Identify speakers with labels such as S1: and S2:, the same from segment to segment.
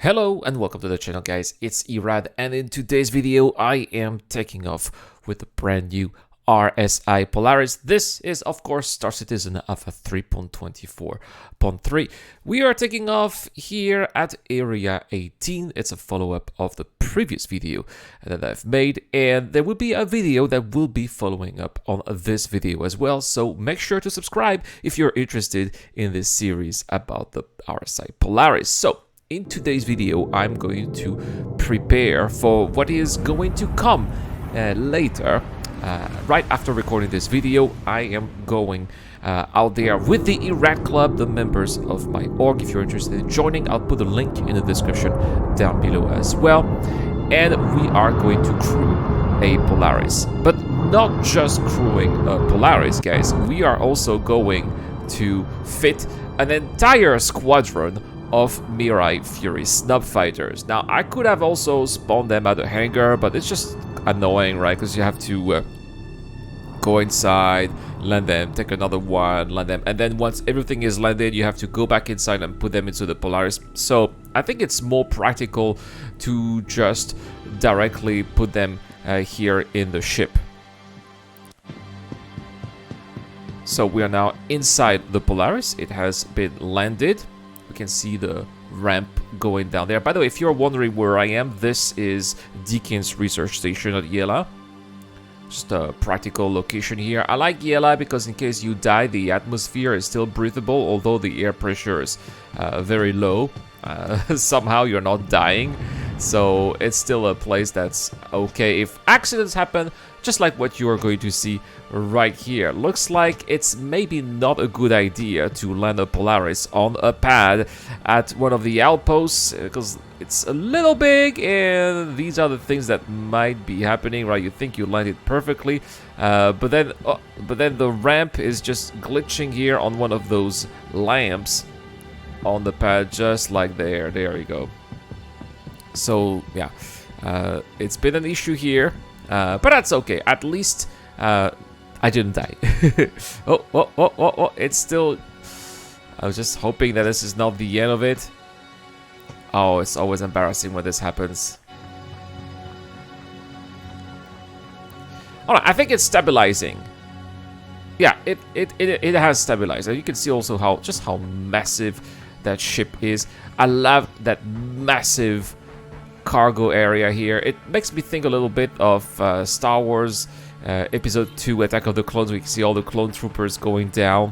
S1: Hello and welcome to the channel, guys. It's Irad, and in today's video I am taking off with a brand new RSI Polaris. This is of course Star Citizen Alpha 3.24.3. We are taking off here at Area 18. It's a follow-up of the previous video that I've made, and there will be a video that will be following up on this video as well, so make sure to subscribe if you're interested in this series about the RSI Polaris. So in today's video, I'm going to prepare for what is going to come later. Right after recording this video, I am going out there with the Iraq Club, the members of my org. If you're interested in joining, I'll put a link in the description down below as well. And we are going to crew a Polaris. But not just crewing a Polaris, guys. We are also going to fit an entire squadron of Mirai Fury snub fighters. Now, I could have also spawned them at the hangar, but it's just annoying, right? Because you have to go inside, land them, take another one, land them, and then once everything is landed, you have to go back inside and put them into the Polaris. So I think it's more practical to just directly put them here in the ship. So we are now inside the Polaris. It has been landed. We can see the ramp going down there. By the way, if you're wondering where I am, this is Deacon's research station at Yela. Just a practical location here. I like Yela because in case you die, the atmosphere is still breathable, although the air pressure is very low. Somehow you're not dying, so it's still a place that's okay if accidents happen, just like what you are going to see right here. Looks like it's maybe not a good idea to land a Polaris on a pad at one of the outposts because it's a little big, and these are the things that might be happening, right? You think you landed perfectly, but then the ramp is just glitching here on one of those lamps on the pad, just like there. There you go. So yeah, it's been an issue here, but that's okay. At least I didn't die. Oh, it's still... I was just hoping that this is not the end of it. Oh, it's always embarrassing when this happens. Alright, I think it's stabilizing. Yeah, it has stabilized. And you can see also how massive that ship is. I love that massive cargo area here. It makes me think a little bit of Star Wars Episode 2, Attack of the Clones. We can see all the clone troopers going down.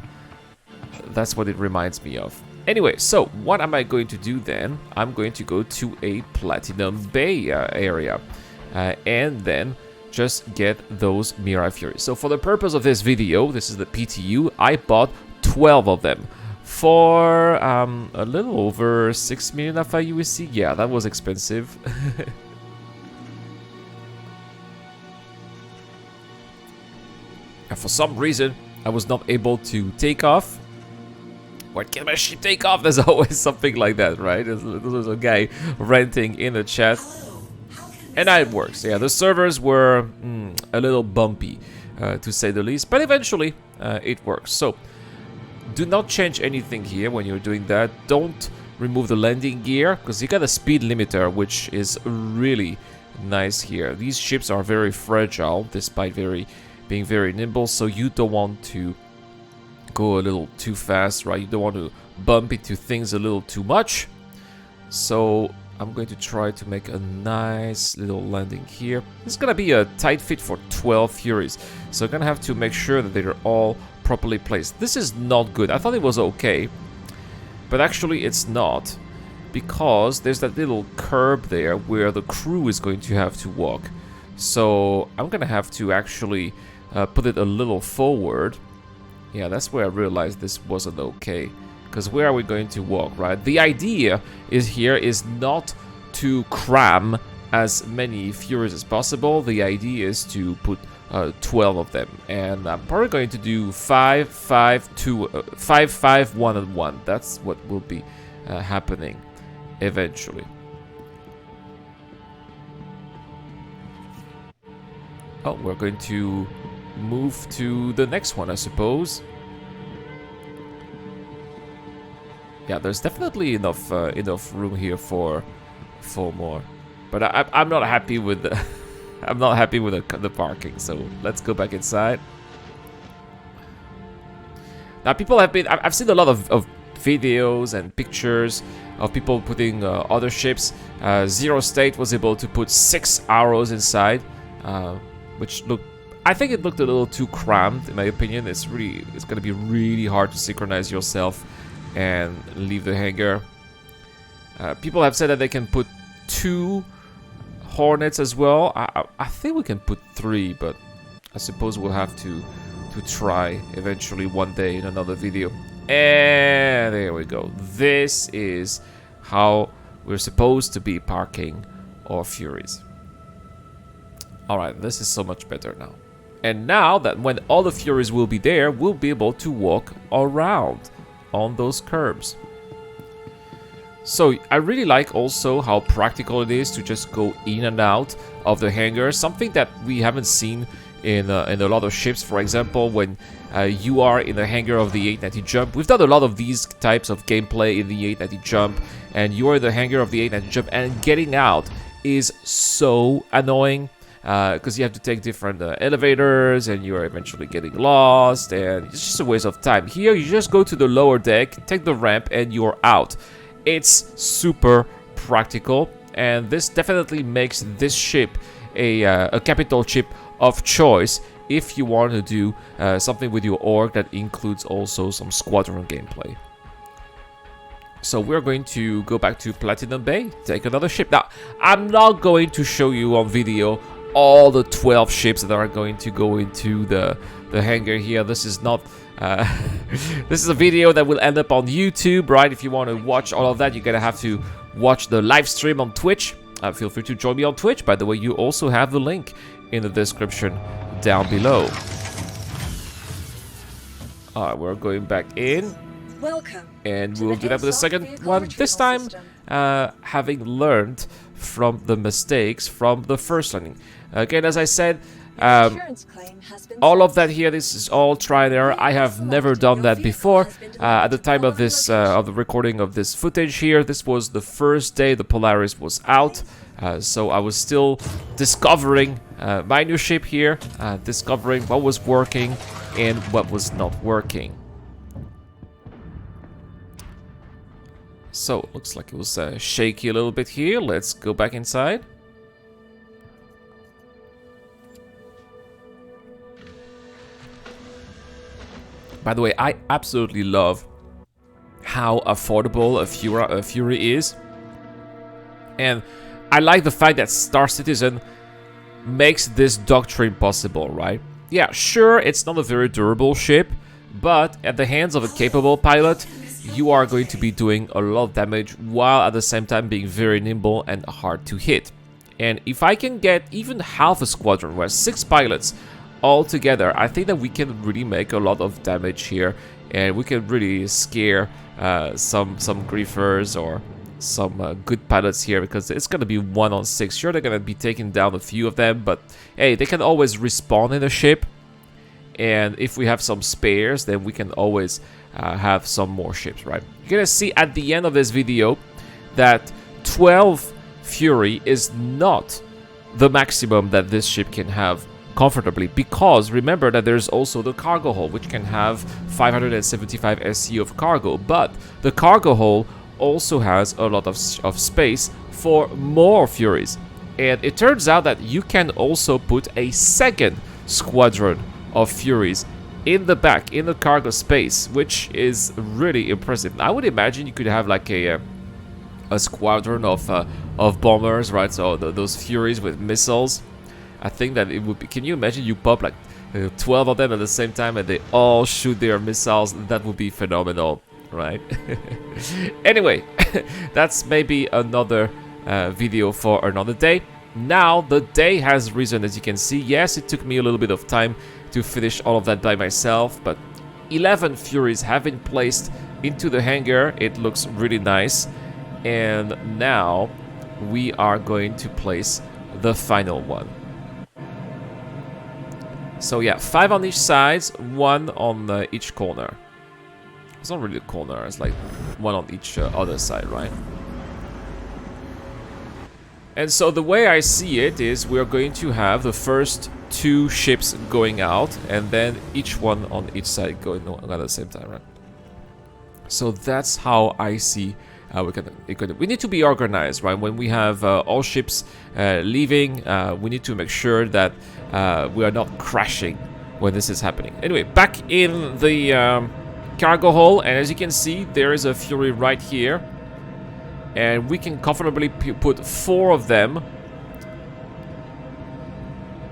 S1: That's what it reminds me of. Anyway, so what am I going to do then? I'm going to go to a Platinum Bay area and then just get those Mirai Furies. So for the purpose of this video, this is the PTU, I bought 12 of them for a little over 6 million Alpha USC. Yeah, that was expensive. And for some reason, I was not able to take off. Why can't my ship take off? There's always something like that, right? There's a guy ranting in the chat. And now it works. Yeah, the servers were a little bumpy, to say the least. But eventually, it works. So, do not change anything here when you're doing that. Don't remove the landing gear, because you got a speed limiter, which is really nice here. These ships are very fragile, despite being very nimble, so you don't want to go a little too fast, right? You don't want to bump into things a little too much. So I'm going to try to make a nice little landing here. This is gonna be a tight fit for 12 Furies, so I'm gonna have to make sure that they're all properly placed. This is not good. I thought it was okay, but actually it's not, because there's that little curb there where the crew is going to have to walk. So I'm gonna have to actually put it a little forward. Yeah, that's where I realized this wasn't okay, because where are we going to walk, right? The idea is not to cram as many Furies as possible. The idea is to put 12 of them, and I'm probably going to do 5, 5, 2, 5, 5, 1, and 1. That's what will be happening eventually. Oh, we're going to move to the next one, I suppose. Yeah, there's definitely enough room here for 4 more. But I'm not happy with the I'm not happy with the parking. So let's go back inside. Now people have been I've seen a lot of videos and pictures of people putting other ships. Zero State was able to put 6 arrows inside, which I think it looked a little too cramped in my opinion. It's going to be really hard to synchronize yourself and leave the hangar. People have said that they can put 2 Hornets as well. I think we can put 3, but I suppose we'll have to try eventually one day in another video. And there we go. This is how we're supposed to be parking our Furies. Alright, this is so much better now. And now that when all the Furies will be there, we'll be able to walk around on those curbs. So I really like also how practical it is to just go in and out of the hangar. Something that we haven't seen in a lot of ships. For example, when you are in the hangar of the 890 jump. We've done a lot of these types of gameplay in the 890 jump. And you are in the hangar of the 890 jump. And getting out is so annoying. Because you have to take different elevators and you're eventually getting lost. And it's just a waste of time. Here, you just go to the lower deck, take the ramp, and you're out. It's super practical, and this definitely makes this ship a capital ship of choice if you want to do something with your org that includes also some squadron gameplay. So we're going to go back to Platinum Bay, take another ship. Now, I'm not going to show you on video all the 12 ships that are going to go into the hangar here. This is not... this is a video that will end up on YouTube, right? If you want to watch all of that, you're gonna have to watch the live stream on Twitch. Feel free to join me on Twitch. By the way, you also have the link in the description down below. Alright, we're going back in.
S2: Welcome.
S1: And we'll do that with the second one. This time, having learned from the mistakes from the first landing. Again, as I said, all of that here, this is all try and error. I have never done that before. At the time of this, of the recording of this footage here, this was the first day the Polaris was out. So I was still discovering my new ship here, discovering what was working and what was not working. So, looks like it was shaky a little bit here. Let's go back inside. By the way, I absolutely love how affordable a Fury is. And I like the fact that Star Citizen makes this doctrine possible, right? Yeah, sure, it's not a very durable ship, but at the hands of a capable pilot, you are going to be doing a lot of damage while at the same time being very nimble and hard to hit. And if I can get even half a squadron, where 6 pilots all together, I think that we can really make a lot of damage here, and we can really scare some griefers or some good pilots here, because it's going to be 1 on 6. Sure, they're going to be taking down a few of them, but hey, they can always respawn in a ship, and if we have some spares, then we can always have some more ships, right? You're going to see at the end of this video that 12 Fury is not the maximum that this ship can have comfortably, because remember that there's also the cargo hold, which can have 575 SC of cargo, but the cargo hold also has a lot of space for more Furies. And it turns out that you can also put a second squadron of Furies in the back, in the cargo space, which is really impressive. I would imagine you could have like a squadron of bombers, right? So those Furies with missiles. I think that it would be... Can you imagine you pop like 12 of them at the same time and they all shoot their missiles? That would be phenomenal, right? Anyway, that's maybe another video for another day. Now the day has risen, as you can see. Yes, it took me a little bit of time to finish all of that by myself, but 11 Furies have been placed into the hangar. It looks really nice. And now we are going to place the final one. So yeah, 5 on each side, 1 on each corner. It's not really a corner, it's like 1 on each other side, right? And so the way I see it is we're going to have the first 2 ships going out, and then each one on each side going on at the same time, right? So that's how I see we need to be organized, right? When we have all ships leaving, we need to make sure that we are not crashing when this is happening. Anyway, back in the cargo hold, and as you can see, there is a Fury right here, and we can comfortably put 4 of them,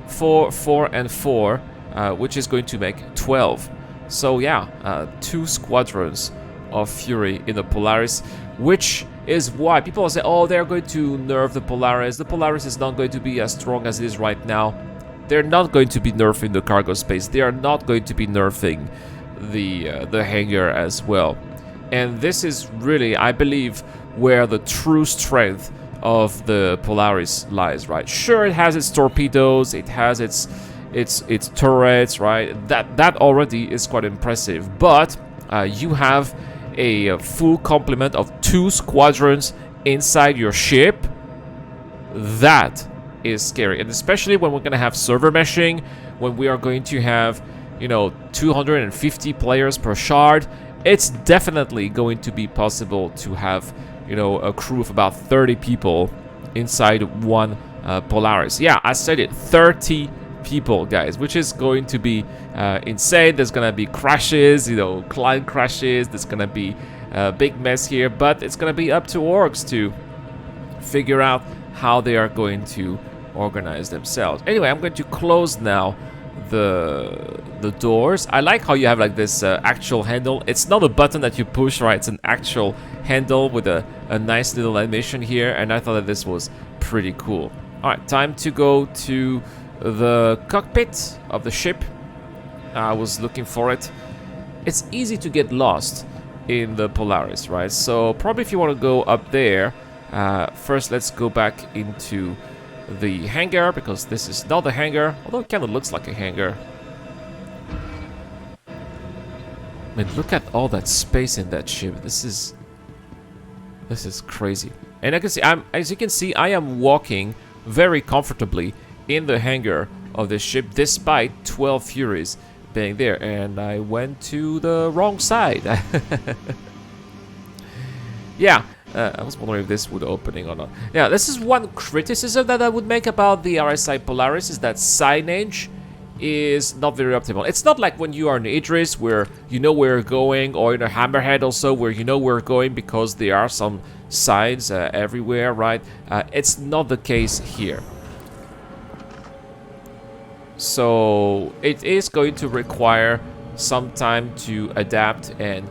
S1: 4 and 4, which is going to make 12. So yeah, 2 squadrons of Fury in the Polaris, which is why people say, oh, they're going to nerf the Polaris. The Polaris is not going to be as strong as it is right now. They're not going to be nerfing the cargo space. They are not going to be nerfing the Hangar as well. And this is really, I believe, where the true strength of the Polaris lies, right? Sure, it has its torpedoes, it has its turrets, right? That already is quite impressive. But you have a full complement of 2 squadrons inside your ship. That is scary, and especially when we're going to have server meshing, when we are going to have, you know, 250 players per shard. It's definitely going to be possible to have, you know, a crew of about 30 people inside one Polaris. Yeah, I said it, 30 people, guys, which is going to be insane. There's gonna be crashes, you know, client crashes. There's gonna be a big mess here, but it's gonna be up to orgs to figure out how they are going to organize themselves. Anyway, I'm going to close now the doors. I like how you have like this actual handle. It's not a button that you push, right? It's an actual handle with a nice little animation here, and I thought that this was pretty cool. All right, time to go to the cockpit of the ship. I was looking for it. It's easy to get lost in the Polaris, right? So probably if you want to go up there, first let's go back into the hangar, because this is not the hangar, although it kind of looks like a hangar. I mean, look at all that space in that ship. This is crazy. And as you can see, I am walking very comfortably in the hangar of this ship, despite 12 Furies being there, and I went to the wrong side. Yeah, I was wondering if this would opening or not. Yeah, this is one criticism that I would make about the RSI Polaris, is that signage is not very optimal. It's not like when you are in Idris where you know where you're going, or in a Hammerhead also where you know where you're going because there are some signs everywhere, right? It's not the case here. So it is going to require some time to adapt and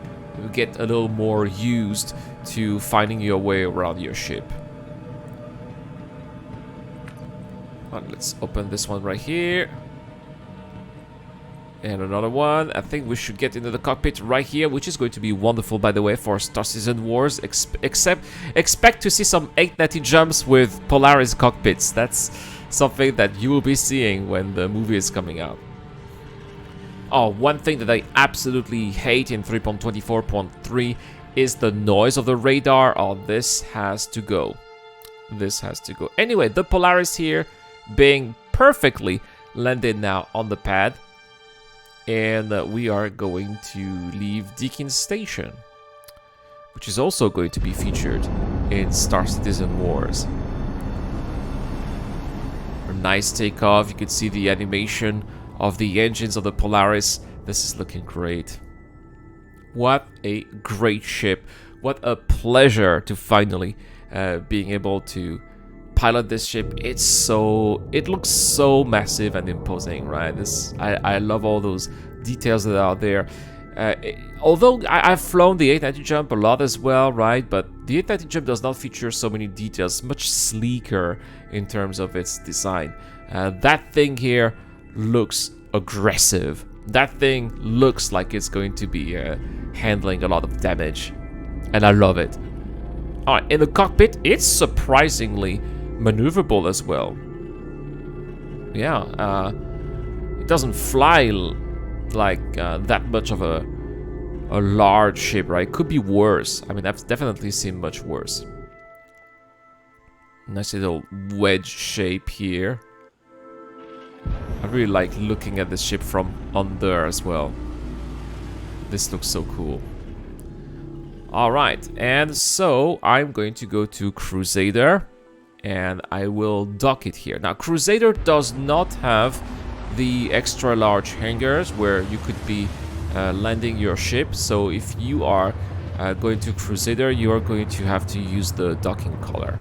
S1: get a little more used to finding your way around your ship. Right, let's open this one right here. And another one. I think we should get into the cockpit right here, which is going to be wonderful, by the way, for Star Citizen Wars. Expect to see some 890 jumps with Polaris cockpits. That's something that you will be seeing when the movie is coming out. Oh, one thing that I absolutely hate in 3.24.3 is the noise of the radar. Oh, this has to go. This has to go. Anyway, the Polaris here being perfectly landed now on the pad. And we are going to leave Deacon Station, which is also going to be featured in Star Citizen Wars. A nice takeoff. You can see the animation of the engines of the Polaris. This is looking great. What a great ship. What a pleasure to finally being able to pilot this ship. It looks so massive and imposing, right? I love all those details that are there. Although I've flown the 890 jump a lot as well, right? But the 890 jump does not feature so many details. Much sleeker in terms of its design. That thing here looks aggressive. That thing looks like it's going to be handling a lot of damage, and I love it. All right, in the cockpit, it's surprisingly maneuverable as well. Yeah, it doesn't fly like that much of a large ship, right? Could be worse. I mean, I've definitely seen much worse. Nice little wedge shape here. I really like looking at the ship from under as well. This looks so cool. Alright, and so I'm going to go to Crusader and I will dock it here. Now, Crusader does not have the extra large hangars where you could be landing your ship. So if you are going to Crusader, you are going to have to use the docking collar.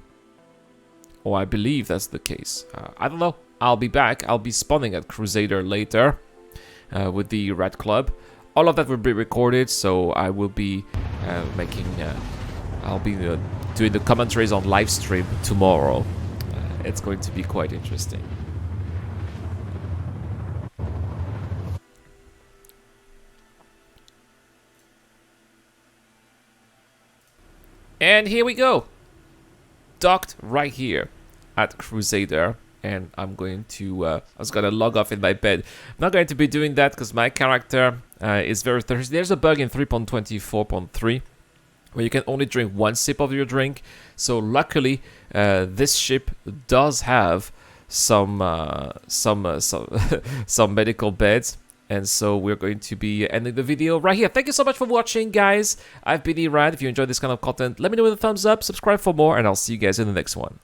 S1: Oh, I believe that's the case. I don't know. I'll be back. I'll be spawning at Crusader later with the Red Club. All of that will be recorded, so I will be I'll be doing the commentaries on live stream tomorrow. It's going to be quite interesting. And here we go. Docked right here at Crusader, and I'm going to I was gonna log off in my bed. I'm not going to be doing that because my character is very thirsty. There's a bug in 3.24.3 where you can only drink one sip of your drink. So luckily this ship does have some medical beds. And so we're going to be ending the video right here. Thank you so much for watching, guys. I've been Erad. If you enjoyed this kind of content, let me know with a thumbs up, subscribe for more, and I'll see you guys in the next one.